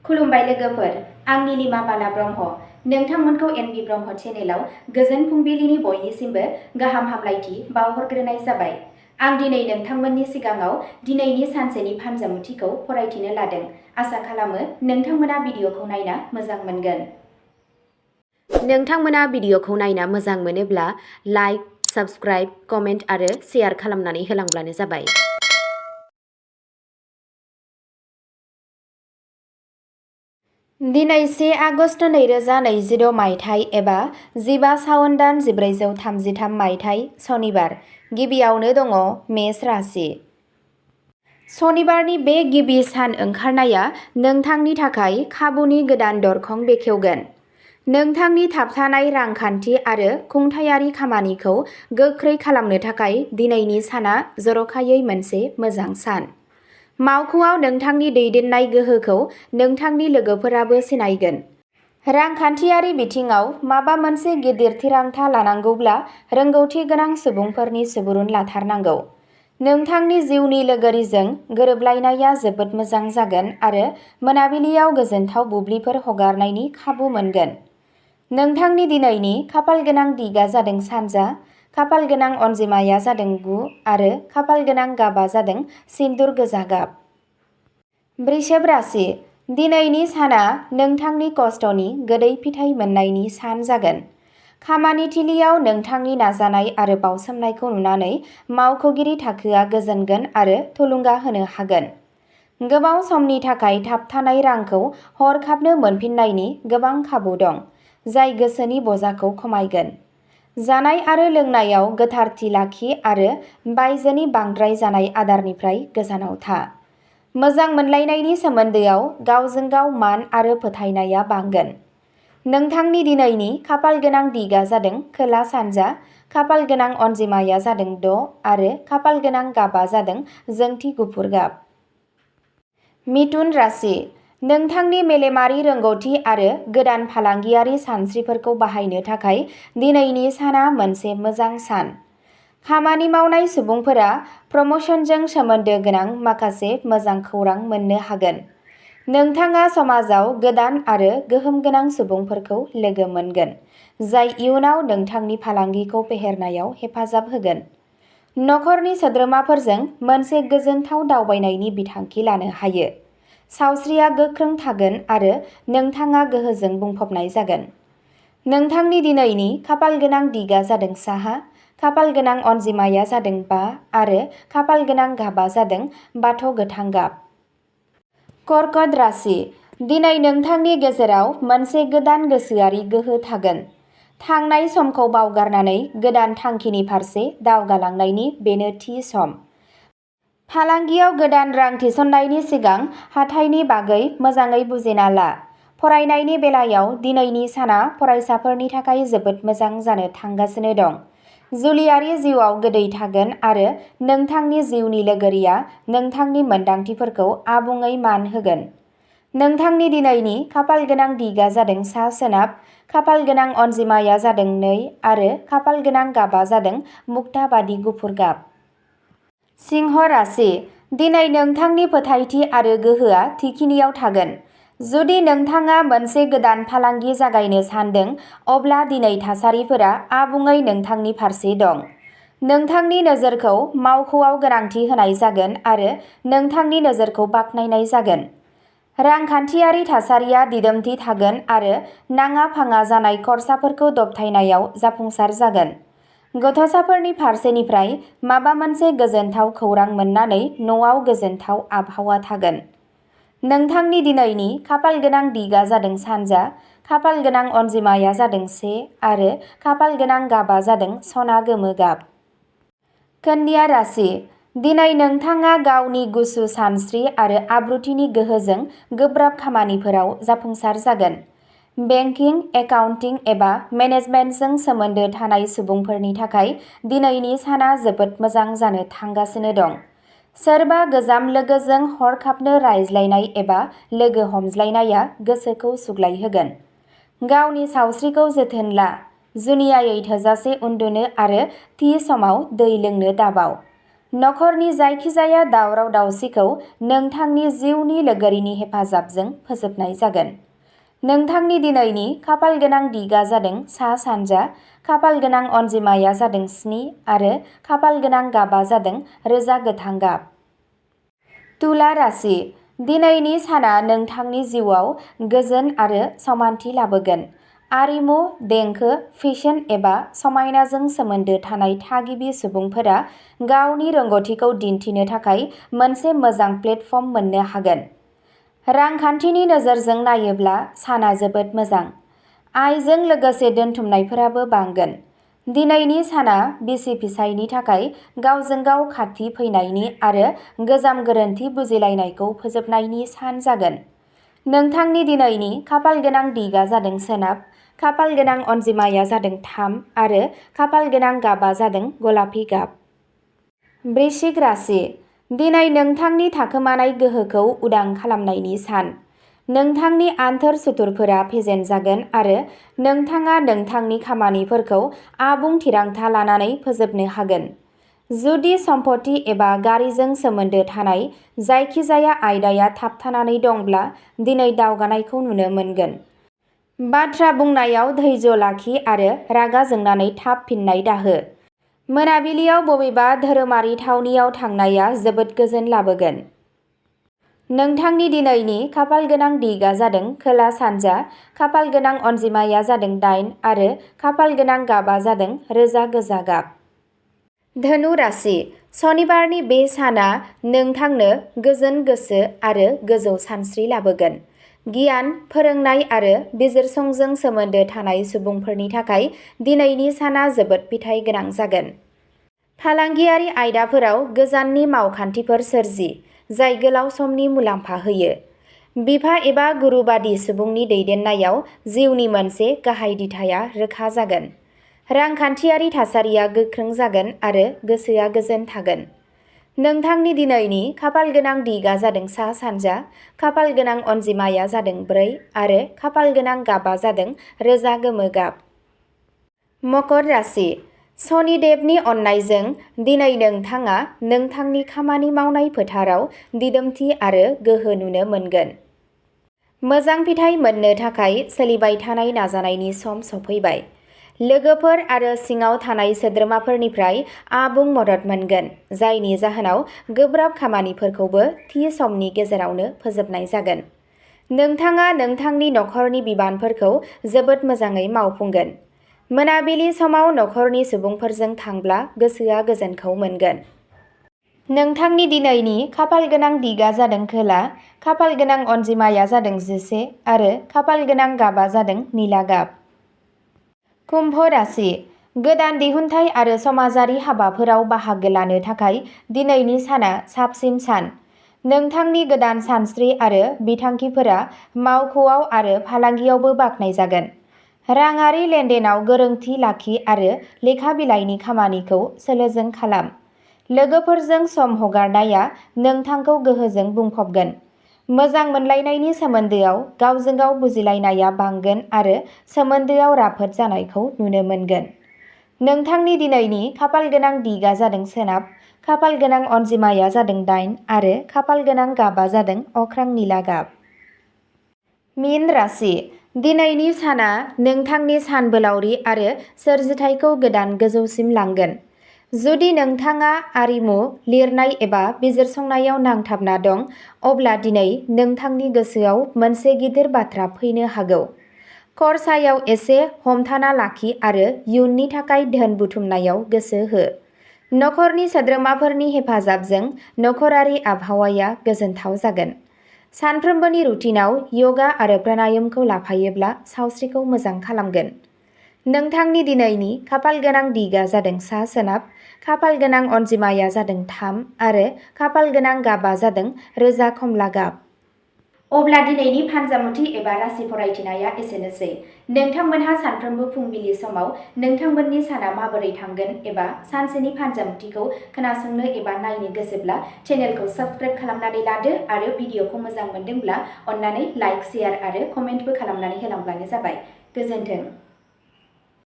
खुलुमबाय लोगोफोर, आं नीलिमा बाला ब्रह्म। नोंथांमोनखौ एनबि ब्रह्म चेनेलाव गोजोन फुंबिलिनि बयनिसिमबो गाहाम हामलायथि बावहरग्रोनाय जाबाय। आं दिनै नोंथांमोननि सिगाङाव दिनैनि सानसेनि फानजामुथिखौ फरायथिनो लादों। आसा खालामो नोंथांमोना भिडिअखौ नायना मोजां मोनगोन। नोंथांमोना भिडिअखौ नायना मोजां मोनोब्ला लाइक, साबस्क्राइब, कमेन्ट आरो शेयार खालामनानै होलांब्लानो जाबाय। दिनै 1 आगस्ट 2026 मायथाइ एबा 15 सावन दान 1433 मायथाइ सनिबार। गिबियावनो दङ मेष राशि। सनिबारनि बे गिबि सान ओंखारनाया नोंथांनि थाखाय खाबुनि गोदान दरखं बेखेवगोन। नोंथांनि थाबथानाय रांखान्थि आरो खुंथायारि खामानिखौ गोख्रै खालामनो थाखाय दिनैनि साना जर'खायै मोनसे मोजां सान। मावख'आव नोंथांनि दैदेननाय गोहोखौ नोंथांनि लोगोफोराबो सिनायगोन। रांखान्थियारि बिथिङाव माबा मोनसे गिदिर थिरांथा लानांगौब्ला रोंगौथि गोनां सुबुंफोरनि सुबुरुन लाथारनांगौ। नोंथांनि जिउनि लोगोरिजों गोरोबलायनाया जोबोद मोजां जागोन आरो मोनाबिलियाव गोजोनथाव बुब्लिफोर हगारनायनि खाबु मोनगोन। नोंथांनि दिनैनि खाफालगोनां दिगा जादों सानजा, खाफालगोनां अनजिमाया जादों 9 आरो खाफालगोनां गाबा जादों सिन्दुर गोजा गाब। वृषभ राशि। दिनैनि साना नोंथांनि खस्थ'नि गोदै फिथाइ मोननायनि सान जागोन। खामानिथिलियाव नोंथांनि नाजानाय आरो बावसोमनायखौ नुनानै मावख'गिरि थाखोआ गोजोनगोन आरो थुलुंगा होनो हागोन। गोबाव समनि थाखाय थाबथानाय रांखौ हरखाबनो मोनफिननायनि गोबां खाबु दं, जाय गोसोनि बजाखौ खमायगोन। जानाय आरो लोंनायाव गोथारथि लाखि आरो बायजोनि बांद्राय जानाय आदारनिफ्राय गोजानाव था। मोजां मोनलायनायनि सोमोन्दोआव गावजों गाव मान आरो फोथायनाया बांगोन। नोंथांनि दिनैनि खाफालगोनां दिगा जादों खोला सानजा, खाफालगोनां अनजिमाया जादों 6 आरो खाफालगोनां गाबा जादों जोंथि गुफुर गाब। मिथुन राशि। नोंथांनि मेलेमारि रोंगौथि आरो गोदान फालांगियारि सानस्रिफोरखौ बाहायनो थाखाय दिनैनि साना मोनसे मोजां सान। खामानि मावनाय सुबुंफोरा प्रम'शनजों सोमोन्दो गोनां माखासे मोजां खौरां मोननो हागोन। नोंथाङा समाजाव गोदान आरो गोहोम गोनां सुबुंफोरखौ लोगो मोनगोन, जाय इयुनाव नोंथांनि फालांगिखौ फेहेरनायाव हेफाजाब होगोन। नखरनि सोद्रोमाफोरजों मोनसे गोजोनथाव दावबायनायनि बिथांखि लानो हायो। सावस्रिया गोख्रों थागोन आरो नोंथाङा गोहोजों बुंफबनाय जागोन। नोंथांनि दिनैनि खाफालगोनां दिगा जादों साहा, खाफालगोनां अनजिमाया जादों 5 आरो खाफालगोनां गाबा जादों बाथ' गोथां गाब। कर्कट राशि। दिनै नोंथांनि गेजेराव मोनसे गोदान गोसोआरि गोहो थागोन। थांनाय समखौ बावगारनानै गोदान थांखिनि फारसे दावगालांनायनि बेनो थि सम। फालांगियाव गोदान रां थिसननायनि सिगां हाथाइनि बागै मोजाङै बुजिना ला। फरायनायनि बेलायाव दिनैनि साना फरायसाफोरनि थाखाय जोबोद मोजां जानो थांगासिनो दं। जुलियारि जिउआव गोदै थागोन आरो नोंथांनि जिउनि लोगोरिया नोंथांनि मोनदांथिफोरखौ आबुङै मान होगोन। नोंथांनि दिनैनि खाफालगोनां दिगा जादों सा सोनाब, खाफालगोनां अनजिमाया जादों 2 आरो खाफालगोनां गाबा जादों मुक्ता बादि गुफुर गाब। सिंह राशि। दिनै नोंथांनि फोथायथि आरो गोहोआ थिखिनियाव थागोन। जुदि नोंथाङा मोनसे गोदान फालांगि जागायनो सानदों, अब्ला दिनै थासारिफोरा आबुङै नोंथांनि फारसे दं। नोंथांनि नोजोरखौ मावख'आव गोनांथि होनाय जागोन आरो नोंथांनि नोजोरखौ बाख्नायनाय जागोन। रांखान्थियारि थासारिया दिदोमथि थागोन आरो नाङा फाङा जानाय खरसाफोरखौ दबथायनायाव जाफुंसार जागोन। गथ'साफोरनि फारसेनिफ्राय माबा मोनसे गोजोनथाव खौरां मोननानै न'आव गोजोनथाव आबहावा थागोन। नोंथांनि दिनैनि खाफालगोनां दिगा जादों सानजा, खाफालगोनां अनजिमाया जादों 1 आरो खाफालगोनां गाबा जादों सना गोमो गाब। कन्या राशि। दिनै नोंथाङा गावनि गुसु सानस्रि आरो आब्रुथिनि गोहोजों गोब्राब खामानिफोराव जाफुंसार जागोन। बेंकिं, एकाउन्टिं एबा मेनेजमेन्टजों सोमोन्दो थानाय सुबुंफोरनि थाखाय दिनैनि साना जोबोद मोजां जानो थांगासिनो दं। सोरबा गोजाम लोगोजों हरखाबनो रायज्लायनाय एबा लोगो हमज्लायनाया गोसोखौ सुग्लायहोगोन। गावनि सावस्रिखौ जोथोन ला। जुनियायै थोजासे उन्दुनो आरो थि समाव दै लोंनो दाबाव। नखरनि जायखिजाया दावराव दावसिखौ नोंथांनि जिउनि लोगोरिनि हेफाजाबजों फोजोबनाय जागोन। नोंथांनि दिनैनि खाफाल गोनां दिगा जादों सा सानजा, खाफाल गोनां अनजिमाया जादों 7 आरो खाफाल गोनां गाबा जादों रोजा गोथां गाब। तुला राशि, दिनैनि साना नोंथांनि जिउआव गोजोन आरो समानथि लाबोगोन। आरिमु, देंखो, फेशन एबा समायनाजों सोमोन्दो थानाय थागिबि सुबुंफोरा गावनि रोंग'थिखौ दिन्थिनो थाखाय मोनसे मोजां प्लेटफर्म मोननो हागोन। रांखान्थिनि नोजोरजों नायोब्ला साना जोबोद मोजां। आयजों लोगोसे दोनथुमनायफोराबो बांगोन। दिनैनि साना बिसि-फिसायनि थाखाय गावजों गाव खाथि फैनायनि आरो गोजाम गोरोन्थि बुजिलायनायखौ फोजोबनायनि सान जागोन। नोंथांनि दिनैनि खाफाल गोनां दिगा जादों सोनाब, खाफाल गोनां अनजिमाया जादों 3 आरो खाफाल गोनां गाबा जादों गलापि गाब। वृश्चिक राशि, दिनै नोंथांनि थाखोमानाय गोहोखौ उदां खालामनायनि सान। नोंथांनि आन्थोर सुथुरफोरा फेजेनजागोन आरो नोंथाङा नोंथांनि खामानिफोरखौ आबुं थिरांथा लानानै फोजोबनो हागोन। जुदि सम्पथि एबा गारिजों सोमोन्दो थानाय जायखिजाया आयदाया थाबथानानै दंब्ला दिनै दावगानायखौ नुनो मोनगोन। बाथ्रा बुंनायाव धैर्य लाखि आरो रागा जोंनानै थाब फिननाय दाहो। मोनाबिलियाव बबेबा धोरोमारि थावनियाव थांनाया जोबोद गोजोन लाबोगोन। नोंथांनि दिनैनि खाफाल गोनां दिगा जादों खोला सानजा, खाफाल गोनां अनजिमाया जादों 8 आरो खाफाल गोनां गाबा जादों रोजा गोजा गाब। धनु राशि, सनिबारनि बे साना नोंथांनो गोजोन गोसो आरो गोजौ सानस्रि लाबोगोन। गियान, फोरोंनाय आरो बिजिरसंजों सोमोन्दो थानाय सुबुंफोरनि थाखाय दिनैनि साना जोबोद फिथाइ गोनां जागोन। फालांगियारि आयदाफोराव गोजाननि मावखान्थिफोर सोरजि, जाय गोलाव समनि मुलाम्फा होयो। बिफा एबा गुरु बादि सुबुंनि दैदेननायाव जिउनि मोनसे गाहाय दिथाया रोखा जागोन। रांखान्थियारि थासारिया गोख्रों जागोन आरो गोसोआ गोजोन थागोन। नोंथांनि दिनैनि खाफाल गोनां दिगा जादों सा सानजा, खाफाल गोनां अनजिमाया जादों 4 आरो खाफाल गोनां गाबा जादों रोजा गोमो गाब। मकर राशि, शनिदेबनि अननायजों दिनै नोंथाङा नोंथांनि खामानि मावनाय फोथाराव दिदोमथि आरो गोहो नुनो मोनगोन। मोजां फिथाइ मोननो थाखाय सोलिबाय थानाय नाजानायनि सम सफैबाय। लोगोफोर आरो सिङाव थानाय सोद्रोमाफोरनिफ्राय आबुं मदद मोनगोन, जायनि जाहोनाव गोब्राब खामानिफोरखौबो थि समनि गेजेरावनो फोजोबनाय जागोन। नोंथाङा नोंथांनि नखरनि बिबानफोरखौ जोबोद मोजाङै मावफुंगोन। मोनाबिलि समाव नखरनि सुबुंफोरजों थांब्ला गोसोआ गोजोनखौ मोनगोन। नोंथांनि दिनैनि खाफाल गोनां दिगा जादों खोला, खाफाल गोनां अनजिमाया जादों 11 आरो खाफाल गोनां गाबा जादों निला गाब। कुम्भ राशि, गोदान दिहुनथाय आरो समाजारि हाबाफोराव बाहागो लानो थाखाय दिनैनि साना साबसिन सान। नोंथांनि गोदान सानस्रि आरो बिथांखिफोरा मावख'आव आरो फालांगियावबो बाख्नायजागोन। राङारि लेनदेनाव गोरोंथि लाखि आरो लेखा बिलाइनि खामानिखौ सोलोजों खालाम। लोगोफोरजों सम हगारनाया नोंथांखौ गोहोजों बुंफबगोन। मोजां मोनलायनायनि सोमोन्दोआव गावजों गाव बुजिलायनाया बांगोन आरो सोमोन्दोआव राफोद जानायखौ नुनो मोनगोन। नोंथांनि दिनैनि खाफाल गोनां दिगा जादों सोनाब, खाफाल गोनां अनजिमाया जादों 8 आरो खाफाल गोनां गाबा जादों अख्रां निला गाब। मीन राशि, दिनैनि साना नोंथांनि सानबोलावरि आरो सोरजिथायखौ गोदान गोजौसिम लांगोन। जुदि नोंथाङा आरिमु, लिरनाय एबा बिजिरसंनायाव नांथाबना दं, अब्ला दिनै नोंथांनि गोसोआव मोनसे गिदिर बाथ्रा फैनो हागौ। खरसायाव एसे हमथाना लाखि आरो इयुननि थाखाय धोन बुथुमनायाव गोसो हो। नखरनि सोद्रोमाफोरनि हेफाजाबजों नखरारि आबहावाया गोजोनथाव जागोन। सानफ्रोमबोनि रुटिनआव यगा आरो प्राणायामखौ लाफायोब्ला सावस्रिखौ मोजां खालामगोन। नोंथांनि दिनैनि खाफाल गोनां दिगा जादों सा सोनाब, खाफाल गोनां अनजिमाया जादों 3 आरो खाफाल गोनां गाबा जादों रोजा खमला गाब। अब्ला दिनैनि फानजामुथि एबा राशि फरायथिनाया एसेनोसै। नोंथांमोनहा सानफ्रोमबो फुंबिलि समाव नोंथांमोननि साना माबोरै थांगोन एबा सानसेनि फानजामुथिखौ खोनासंनो एबा नायनो गोसोब्ला चेनेलखौ साबस्क्राइब खालामनानै लादो आरो भिडिअखौ मोजां मोनदोंब्ला अन्नानै लाइक, शेयार आरो कमेन्टबो खालामनानै होलांब्लानो जाबाय। गोजोन्थों।